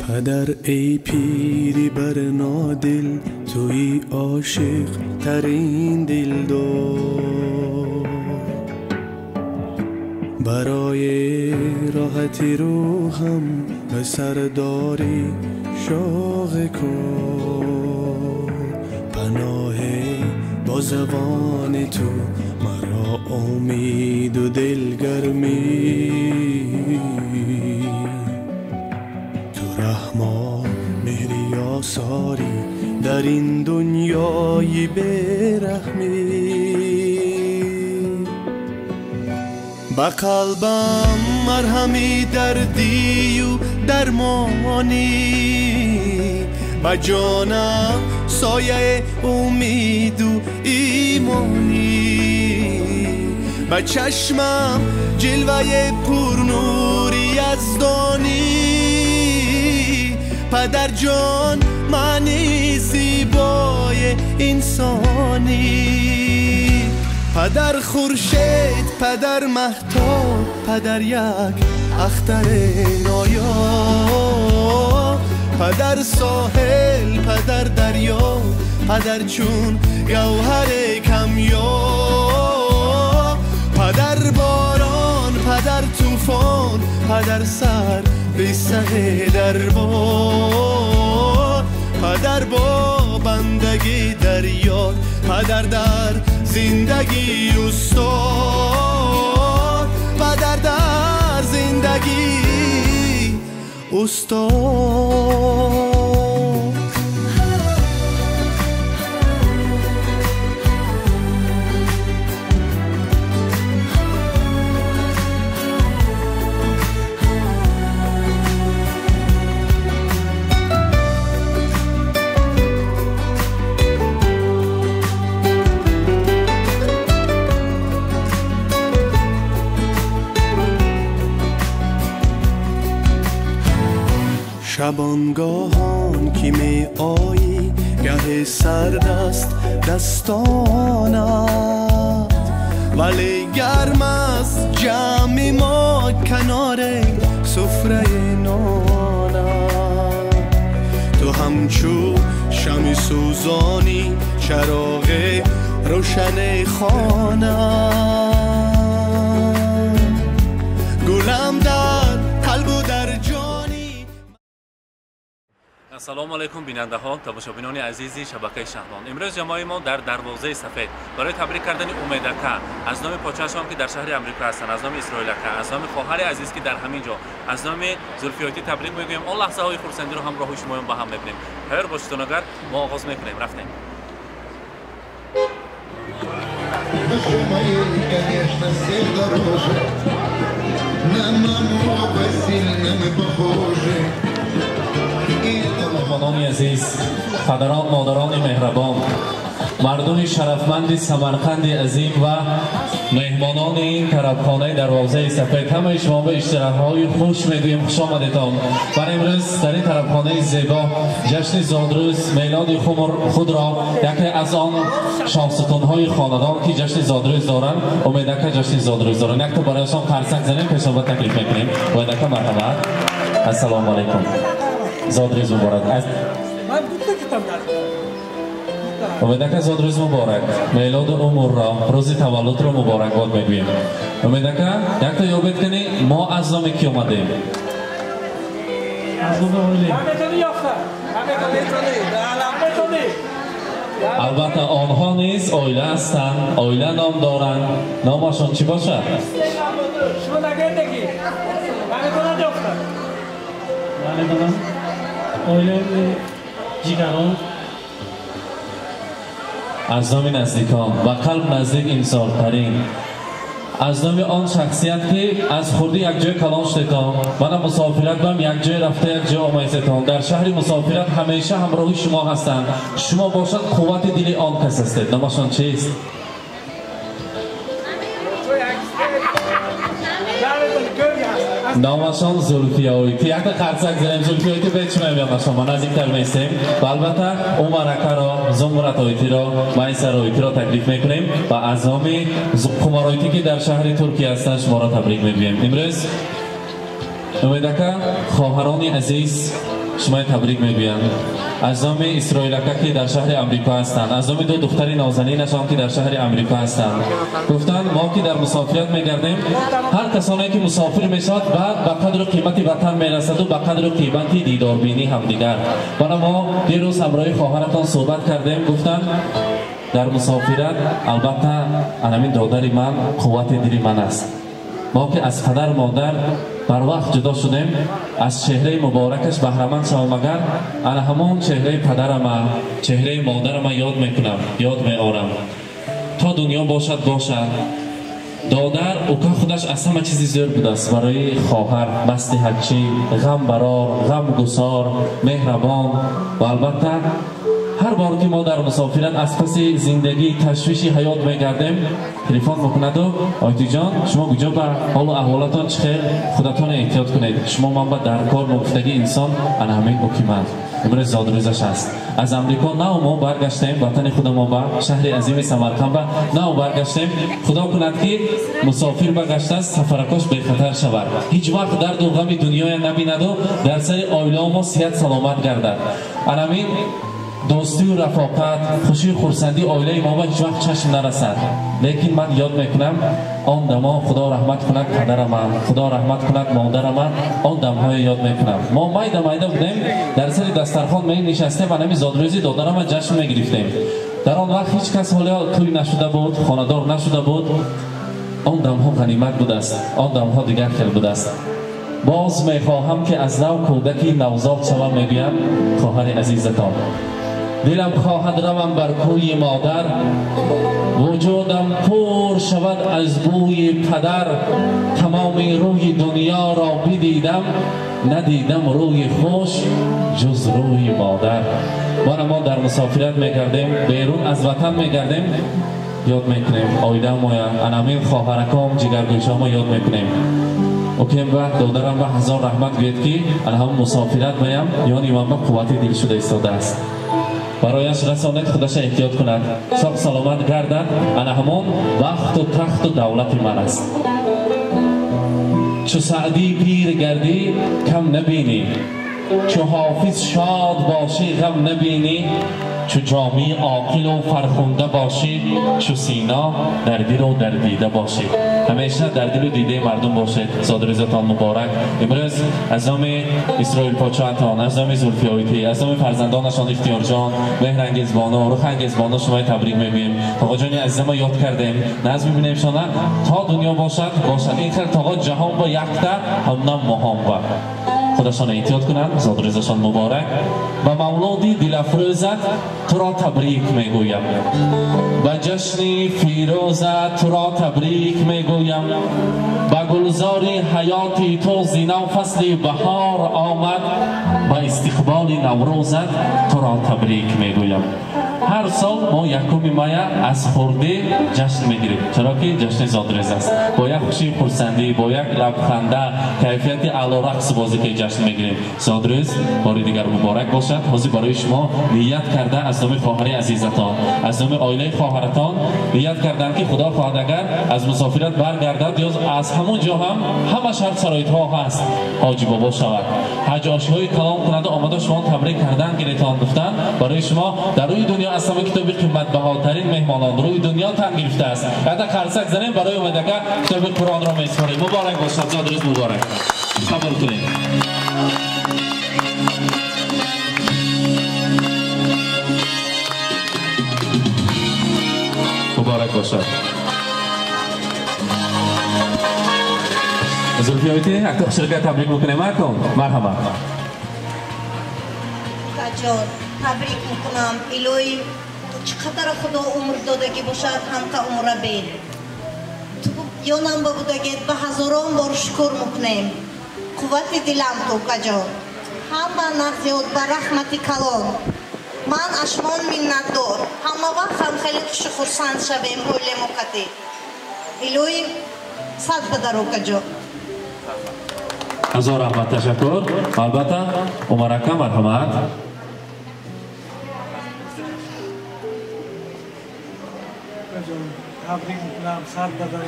پدر ای پیری بر نادل، توی عاشق ترین دلدار. برای راحتی روحم به سرداری شوق کن. پناه بازوان تو مرا امید و دلگرمی. تو رحمان مهری آثاری در این دنیای بیرحمی. با قلبم مرهمی دردی و درمانی، با جانم سایه امید و ایمانی. با چشمم جلوه پرنوری یزدانی. پدر جان معنی زیبای انسانی. پدر خورشید، پدر مهتاب، پدر یک اختر نایاب. پدر ساحل، پدر دریا، پدر چون گوهر کمیاب. پدر باران، پدر طوفان، پدر سر به سه دربار. پدر با بندگی در یاد، پدر در زندگی استاد. پدر در زندگی استاد. شبانگاهان که می آیی گه سرد است دستانت، ولی گرم است جمع ما کنار سفره نانت. تو همچو شمع سوزانی چراغ روشن خانه. گلم در قلب و در جان. السلام علیکم بیننده ها، تماشابینان عزیزی شبکه شهران. امروز جماعت ما در دروازه سفید برای تبریک کردن امیدکه از نام پادشاهان که در شهر امریکا هستند، از نام اسرائیلکه، از نام خواهر عزیز که در همین جا، از نام زلفیاتی تبریک میگویم. اون لحظه های خرسندی رو همراه شما با هم ببینیم. خیر باشید، اگر ما آغاز میکنیم. رفتیم. مهمانان عزیز، پدران، مادران مهربان، مردم شرفمند سمرقند عظیم و مهمانان این طرفخانه دروازه سفید، همه شما به اشتراک‌های خوش میگویم خوش آمدیدتان. بر امروز در این طرفخانه زیبا جشن زادروز میلاد خود را یکی از آن شانستون‌های خاندان که جشن زادروز دارند، امیدکه جشن زادروز دارند. یک تا برایشان قرصک زنیم، پیش آمد تکلیف میکنیم. امیدکه مرحبا. السلام علیکم. زادروز مبارک. امیدکه زادروز مبارک، میلاد عمر را، روز تولد را مبارک باد میگوییم. امیدکه یک تا یاد کنی ما از نام کی اومدیم؟ از نام اولی. البته آنها نیز آیله هستند، آیله نام دارند. نامشان چی باشد؟ آیله جیگران، از نام نزدیکان و قلب نزدیک انسان‌ترین، از نام آن شخصیت که از خودی یک جای کلان شدتان و در مسافرت بهم یک جای رفته یک جای آمایستان. در شهر مسافرت همیشه همراه شما هستند. شما باشد قوت دل آن کس هستید. نامشان چیست؟ نامشان زلفیایی که یک قرصک زنیم. زلفیایی که به چی میبیم شما نزدیکتر میستیم و البته عمرکه را، زمرت آیتی را، میسر آیتی را تکلیف میکنیم و از نام قمر آیتی که در شهر ترکیه هستند شما را تبریک میگوییم. امروز امیدکه خواهران عزیز شما تبریک میگویم. از نام اسرائیلکا که در شهر آمریکا هستند، از نام دو دختر نازنینشان که در شهر آمریکا هستند. گفتند ما که در مسافرت میگردیم، هر کسانی که مسافر میشود بعد به قدر قیمت وطن میرسد و به قدر قیمت دیداربینی هم دیگر. برای ما دیروز همراه خواهرتان صحبت کردیم، گفتند در مسافرت البته همین دادر من قوت دل من است. ما که از پدر مادر بر وقت جدا شدیم، از چهره مبارکش بهره‌مند شوم مگر انا همون چهره پدرم، چهره مادرم یاد میکنم، یاد میآورم. تا دنیا باشد دادر او که خودش از همه چیزی زیر بوده است برای خواهر، مست حجی، غم برار، غم گسار، مهربان. و البته هر بار که ما در مسافرت از پس زندگی تشویشی حیات میگردیم، تلفن میکند و آیتی جان شما کجا به حال و احوالتان چخیر، خودتان احتیاط کنید. شما من با در کار مفتگی انسان انا همین حکومت امروز زادروزش است. از امریکا نه ما برگشتیم وطن خود ما با شهر عظیم سمرقند نه برگشتیم. خدا کند که مسافر برگشته است سفرکش به خطر شود، هیچ وقت درد و غم دنیا نبیند و در سر عائله ما صحت سلامت گردد. همین دوستی و رفاقت، خوشی و خرسندی عائله ما هیچ وقت چشم نرسد. لیکن من یاد میکنم آن دما خدا رحمت کند پدرم، خدا رحمت کند مادرم، آن دمهای یاد میکنم. ما مایده بودیم در سر دسترخوان می نشستیم و نمی زادروزی دادرم جشن میگرفتیم. در آن وقت هیچ کس حالا توی نشده بود، خانه‌دار نشده بود. آن دمها غنیمت بود است، آن دمها دیگر خیلی بود است. باز میخواهم که از نو کودکی نوزاد شوم. میگویم خواهر عزیزتان، دلم خواهد روم بر کوی مادر، وجودم پر شود از بوی پدر. تمام روی دنیا را بدیدم، ندیدم روی خوش جز روی مادر. ما در مسافرت میگردیم، بیرون از وطن میگردیم، یاد میکنیم عائله ما، انامین خواهرکام، جگرگوشام ما یاد میکنیم. اوکیم و دادرم و هزار رحمت گوید که هم مسافرت میم یعنی من با قوت دل شده ایستاده است. برایش رساند خودش احتیاط کند، ساق سلامت گردد، انا همون وقت و تخت و دولت من است. چو سعدی پیر گردی کم نبینی، چو حافظ شاد باشی غم نبینی، چو جامی عاقل و فرخنده باشی، چو سینا در دل و در دیده باشی. همیشه در دل و دیده مردم باشید. زادروزتان مبارک. امروز از نام اسرائیل پاچاتان، از نام زلفی آیتی، از نام فرزندانشان اختیار جان، مهرانگیز بانو، رخانگیز بانو شما تبریک میگوییم. آقا جان عزیز ما یاد کردیم، ناز میبینیم شما تا دنیا باشد این خیلی تا جهان با یکتا هم نام مهم با خودشان احتیاط کنند. زادروزشان مبارک. و مولودی دل افروزت تو را تبریک میگویم، و جشن فیروزت تو را تبریک میگویم. با گلزاری حیاتی تو زینو فصل بهار آمد، با استقبال نوروزت تو را تبریک میگویم. هر سال ما یکم مایه از خورده جشن میگیریم، چرا که جشن زادروز است. با یک خوشی خرسندی، با یک لبخنده، کیفیت اعلی رقص بازی که جشن میگیریم. زادروز بار دیگر مبارک باشد. حاضر برای شما نیت کرده از نام خواهر عزیزتان، از نام عائله خواهرتان نیت کردن که خدا خواهد اگر از مسافرت برگردد یا از همون جا هم همه شرط شرایط ها هست حاجی بابا شود، حج آشهای کلام کنند و آماده شما تبریک کردن گریتان گفتن. برای شما در روی دنیا از همه کتاب قیمت بهاترین مهمانان روی دنیا تن گرفته است. بعد خرسک زنیم برای اومدگه کتاب قرآن را میسپاریم. مبارک باشد. زادروز مبارک. قبول کنید. مبارک باشد. زلفی آیتی اکتا شرکت تبریک میکنه مکن. مرحبا. جان تبریک میکنم. الهی چقدر خدا عمر دادگی باشد همه عمر بین تو یونم بودگید به هزاران بار شکر میکنیم. قوت دلم تو کجا همه نزیاد به رحمت کلان من اشمان منت دار همه وقت هم خیلی خوش خرسند شویم حول موقتی. الهی صد بدرو کجا. هزار رحمت تشکر. البته عمرکه مرحمت. تبریک میکنم. صد بدرو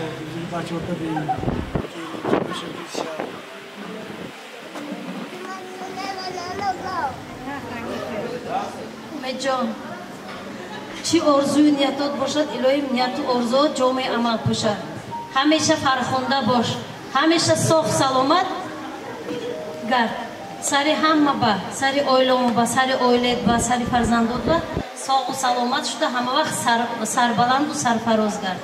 بچه ها ببینیم که امید جان چی آرزوی نیتات باشد الهی نیت و آرزو جامع عمل باشد همیشه فرخنده باش همیشه صاف سلامت گرد سری همه با سری اویلم با سری اویلت با سری فرزندات با ساق و سلامت شده همه وقت سربلند و سرفراز گرد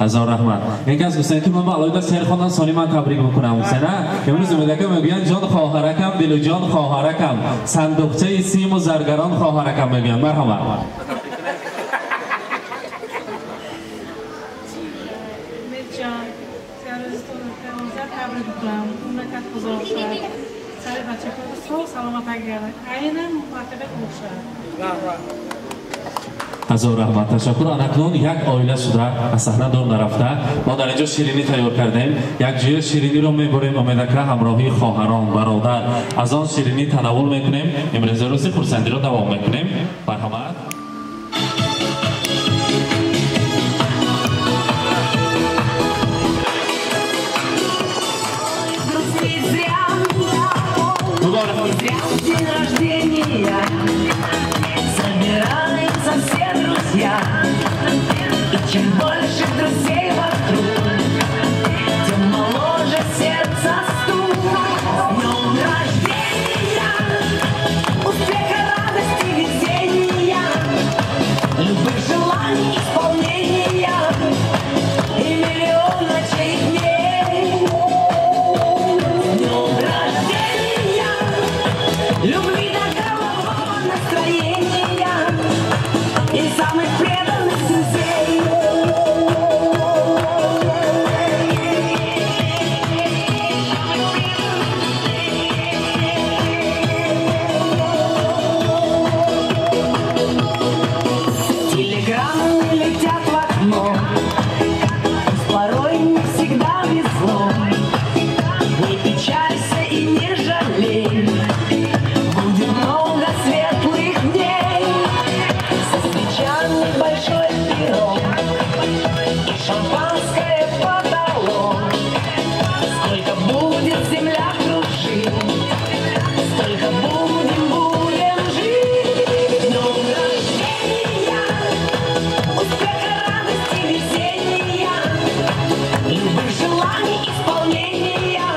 هزار رحمت. اینکه از حسین که من با علایده سیر خواندن سالی من تبریک میکنم حسین امروز اومده میگن جان خواهرکم دل و جان خواهرکم صندوقچه سیم و زرگران خواهرکم میگن مرحبا جان سرستون پیامزد تبریک میکنم مملکت بزرگ شد سر بچه خود سلامت گرده عین مرتبط باشد هزار رحمت تشکر اکنون یک آیله شده از صحنه دور نرفته ما در اینجا شیرینی تیار کردیم یک جوی شیرینی رو میبریم امید که همراهی خواهران برادر از آن شیرینی تناول میکنیم امروز روزی خرسندی رو دوام میکنیم مرحمت День рождения собираются все друзья, и чем больше друзей вокруг, тем моложе сердце стук. С днем рождения, успеха, радости, везения, любых желаний, исполнения и миллион ночей и дней. С днем рождения, любви до головного настроения и самых преданных друзей. Телеграммы летят в окно, порой не всегда везло. Не печалься и не жалей, будет много светлых дней. Со свечами большой пирог и шампанское подало. Сколько будет земля кружить, столько будем жить. С днем рождения, успеха, радости, везения, любых желаний, исполнения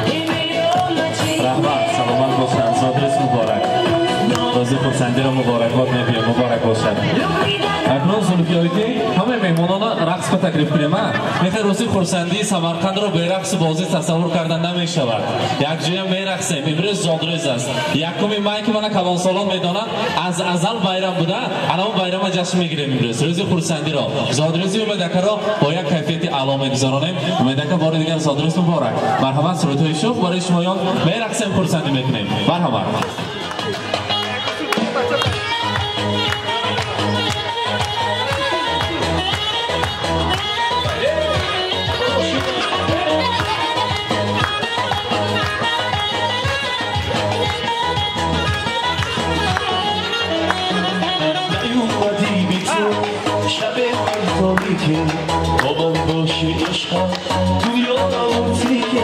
и миллион ночей. رحمت سلامت باشد زادرس مبارک روز خرسندی رو مبارکات میگیم مبارک باشد اکنون زلفیایتی همه مهمانان رقص کو تکلیف کنیم میخوای روز خرسندی سمرقند رو به رقص بازی تصور کردن نمیشود یک جای میرقصیم امروز زادروز است یکم مای که من کلان سالان میدانم از ازل بیرام بوده الان بیرام جشن میگیریم امروز روز خرسندی رو زادروزی اومدکه رو با یک کیفیت اعلی میگذارانیم اومدکه بار دیگر زادروز مبارک مرحبا سرودهای شوق برای شمایان میرقصیم خرسندی میکنیم مرحبا شب تاریکه بابام باشی عشقم تو یادم تیکه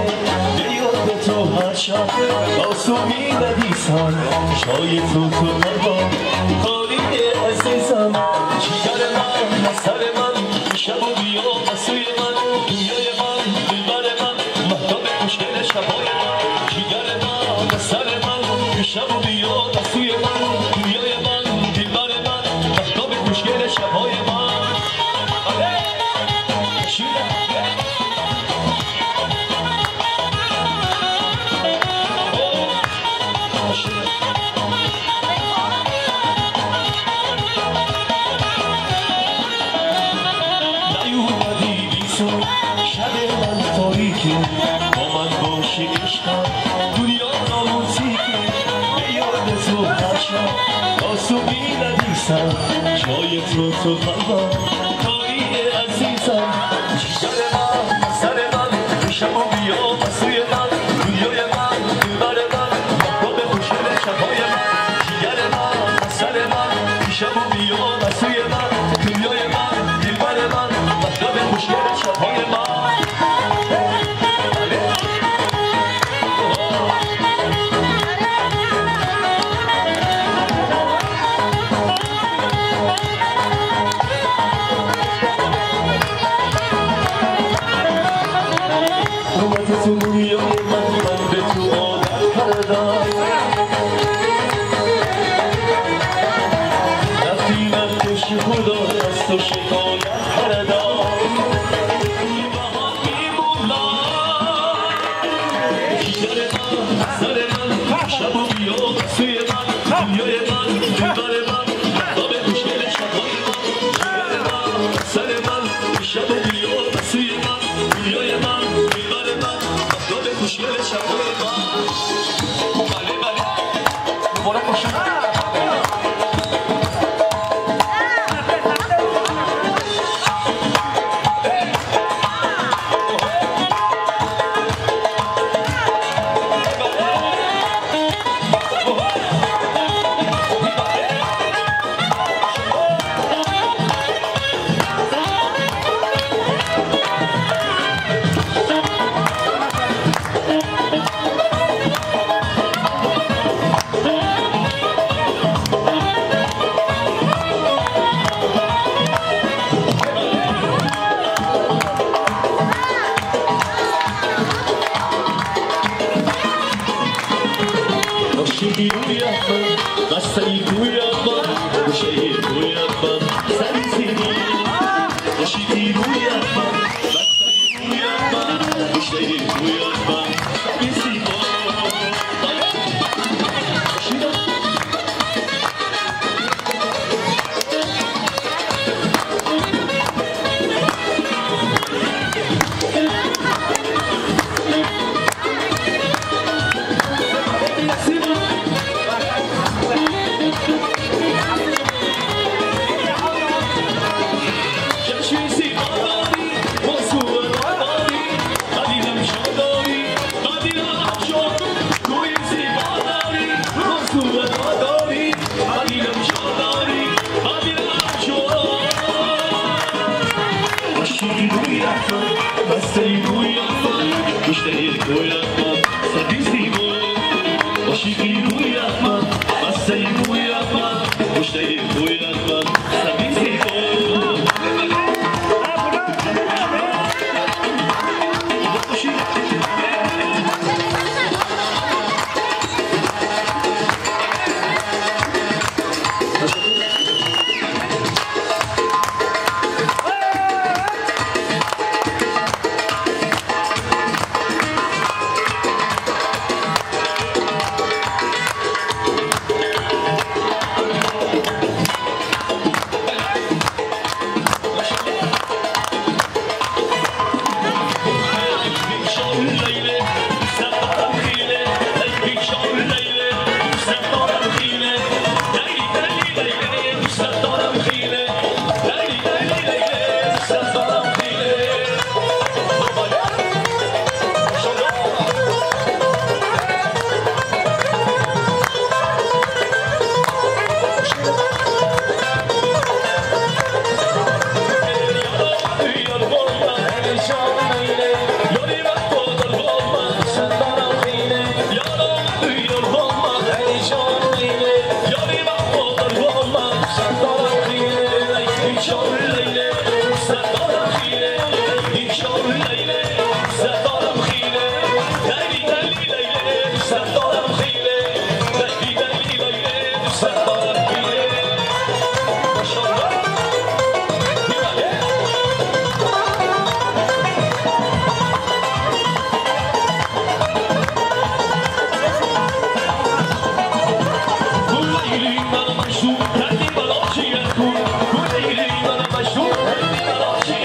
به یاد تو هر شب آسومی ندیسم شای تو قربان کاری عزیزم جگر من سر من شب و بیا سوی من دنیای من دلبر من مهتاب مشکل شبای من جگر من سر من شب و بیا سوی من دنیای من دلبر من مهتاب مشکل شبای من شب من تاریکه با من باشی عشقم دنیا ناموزیکه به یاد تو هر شب آسومی ندیسم جای تو قلبم کاری عزیزم جگر من سر من شب و بیا سوی من دنیای من دلبر من مهتاب خوشگل شبای من جگر من سر من شب و بیا سوی من دنیای من دلبر من اومد تو دنیای من به تو عادت کردم رفتی من پیش خدا از تو شکایت کردم شب و بیا سوی من دنیای من دیدار من با به مشکل شبای من سر من شب و بیا سوی من دنیای من دیدار من با به مشکل شبای من بله بله دوباره خوشم Mashum,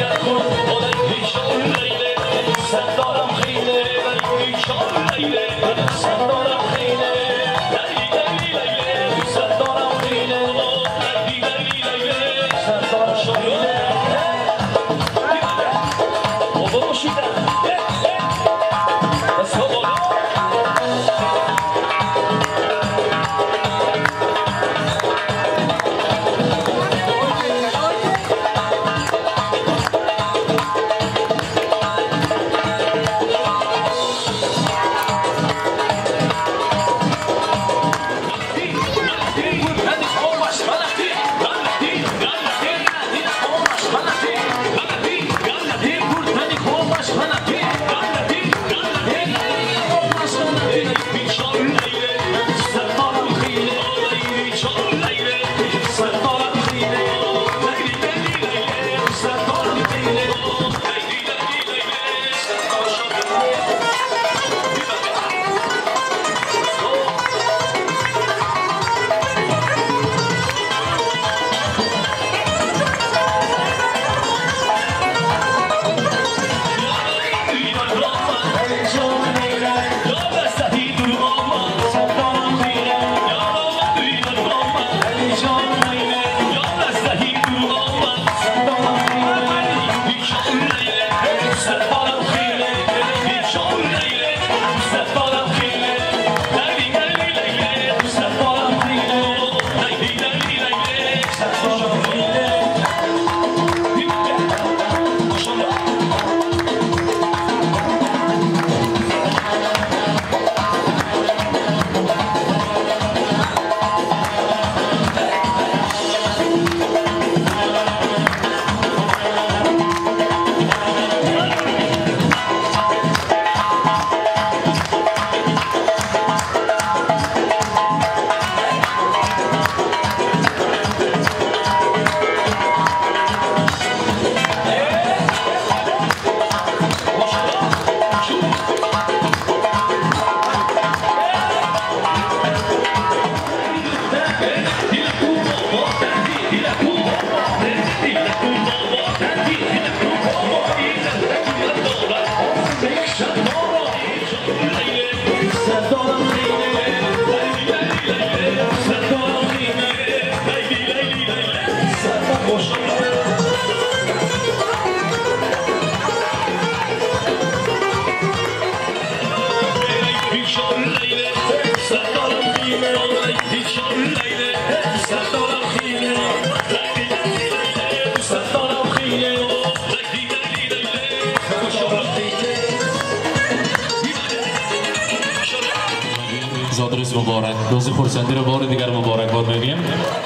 روز مبارک، روز خورسندی رو بار دیگر مبارک باد میگیم.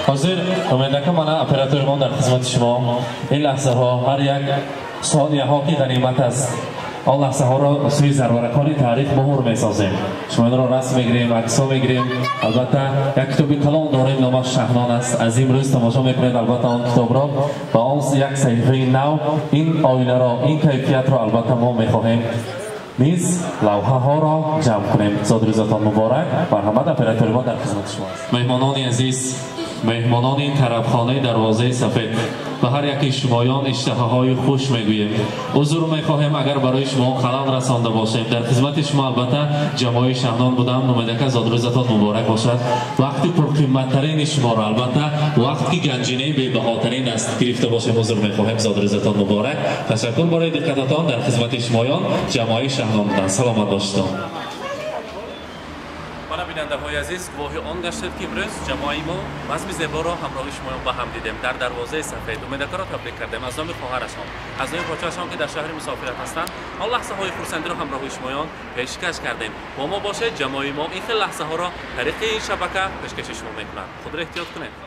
حاضر امیدوارم من اپراتور ما در خدمت شما این لحظه ها هر یک ثانیه ها که غنیمت است آن لحظه ها را سوی زرورکان تاریخ مهر میسازیم. شما این را رسم میگیریم، عکس ها میگیریم. البته یک کتاب کلان داریم نامش شهنان است. از امروز تماشا میکنید البته آن کتاب را با آن یک صحیفه نو این آینه را این کیفیت را البته ما میخواهیم نیز لوحه ها را جمع کنیم. زادروزتان مبارک. مرحمت اپراتور ما در خدمت شما است. مهمانان عزیز، مهمانان این طرفخانه دروازه سفید و هر یکی شمایان اشتهاهای خوش میگوییم. عذر میخواهیم اگر برای شما خلل رسانده باشیم. در خدمت شما البته جماعی شهنان بودم. نمیده زادروزتان مبارک باشد. وقتی پرقیمتترین شما را البته وقتی که گنجینه بی‌بهاترین است گرفته باشیم. عذر میخواهیم. زادروزتان مبارک. تشکر برای دقتتان. در خدمت شمایان جماعی شهنان بودند. سلامت باشید. بیننده های عزیز گواهی آن گشتید که امروز جماعی ما بزم زیبا را همراه شما با هم دیدیم در دروازه سفید. امیدوارم را تبریک کردیم از نام خواهرشان از نام پاچه‌شان که در شهر مسافرت هستند. آن لحظه های خرسندی را همراه شمایان پیشکش کردیم. با ما باشید. جماعی ما این لحظه ها را طریق این شبکه پیشکش شما میکنند. خود را احتیاط کنید.